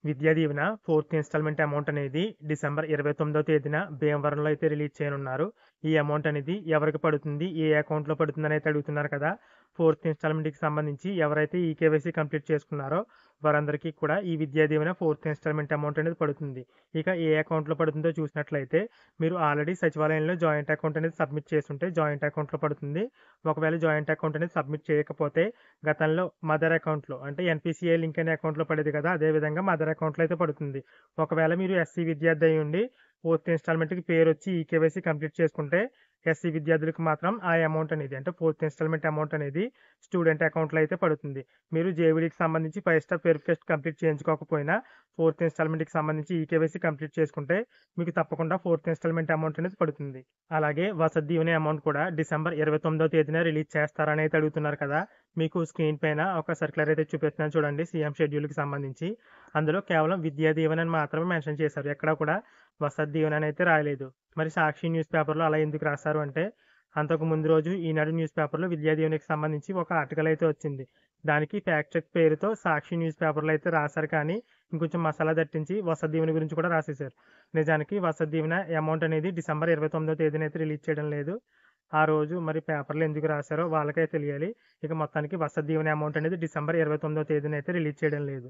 Vidya Deevena fourth instalment amount అనేది December 29వ తేదీన భీమవరంలో అయితే రిలీజ్ చేయనున్నారు. ఈ అమౌంట్ అనేది ఎవరికి పడుతుంది? ఏ అకౌంట్‌లో పడుతుందని అయితే అడుగుతున్నారు కదా! ఫోర్త్ ఇన్‌స్టాల్‌మెంట్‌కి సంబంధించి ఎవరైతే ఈకేవైసీ కంప్లీట్ చేసుకున్నారో వారందరికీ కూడా ఈ Vidya Deevena fourth instalment amount అనేది పడుతుంది. ఇక ఏ అకౌంట్‌లో పడుతుందో చూసినట్లయితే మీరు ఆల్రెడీ సచివాలయంలో జాయింట్ అకౌంట్ అనేది సబ్మిట్ చేసుంటే జాయింట్ అకౌంట్‌లో పడుతుంది. ఒకవేళ జాయింట్ అకౌంట్ అనేది సబ్మిట్ చేయకపోతే గతంలో మదర్ అకౌంట్‌లో అంటే ఎన్‌పీసీఐ లింక్ అనే అకౌంట్‌లో పడేది కదా! అదే విధంగా మదర్ అకౌంట్‌లో అయితే పడుతుంది. ఒకవేళ మీరు ఎస్సీ విద్యార్థి అయ్యుండి ఫోర్త్ ఇన్‌స్టాల్‌మెంట్‌కి పేరొచ్చి ఈకేవైసీ కంప్లీట్ చేసుకుంటే ఎస్సీ విద్యార్థులకు మాత్రం ఆ అమౌంట్ అనేది అంటే ఫోర్త్ ఇన్‌స్టాల్‌మెంట్ అమౌంట్ అనేది స్టూడెంట్ అకౌంట్‌లో అయితే పడుతుంది. మీరు జేవీడీకి సంబంధించి 5 స్టార్ వెరిఫికేషన్ కంప్లీట్ చేయించుకోకపోయినా ఫోర్త్ ఇన్‌స్టాల్‌మెంట్‌కి సంబంధించి ఈకేవైసీ కంప్లీట్ చేసుకుంటే మీకు తప్పకుండా ఫోర్త్ ఇన్‌స్టాల్‌మెంట్ అమౌంట్ అనేది పడుతుంది. అలాగే వసతి దీవెన అమౌంట్ కూడా డిసెంబర్ 29వ తేదీన రిలీజ్ చేస్తారని అయితే అడుగుతున్నారు కదా! మీకు స్క్రీన్ పైన ఒక సర్క్యులర్ అయితే చూపిస్తున్నాను చూడండి సీఎం షెడ్యూల్‌కి సంబంధించి. అందులో కేవలం విద్యా దీవెన అని మాత్రమే మెన్షన్ చేశారు. ఎక్కడా కూడా వసతి దీవెన అని అయితే రాయలేదు. మరి సాక్షి న్యూస్ పేపర్‌లో అలా ఎందుకు రాశారు అంటే, అంతకు ముందు రోజు ఈనాడు న్యూస్ పేపర్‌లో విద్యా దీవెనకి సంబంధించి ఒక ఆర్టికల్ అయితే వచ్చింది. దానికి ఫ్యాక్ట్ చెక్ పేరుతో సాక్షి న్యూస్ పేపర్‌లో అయితే రాశారు కానీ, ఇంకొంచెం మసాలా దట్టించి వసతి దీవెన గురించి కూడా రాసేశారు. నిజానికి వసతి దీవెన అమౌంట్ అనేది డిసెంబర్ 29వ తేదీన అయితే రిలీజ్ చేయడం లేదు. ఆ రోజు మరి పేపర్‌లో ఎందుకు రాశారో వాళ్ళకే తెలియాలి. ఇక మొత్తానికి వసతి దీవెన అమౌంట్ అనేది డిసెంబర్ 29వ తేదీన అయితే రిలీజ్ చేయడం లేదు.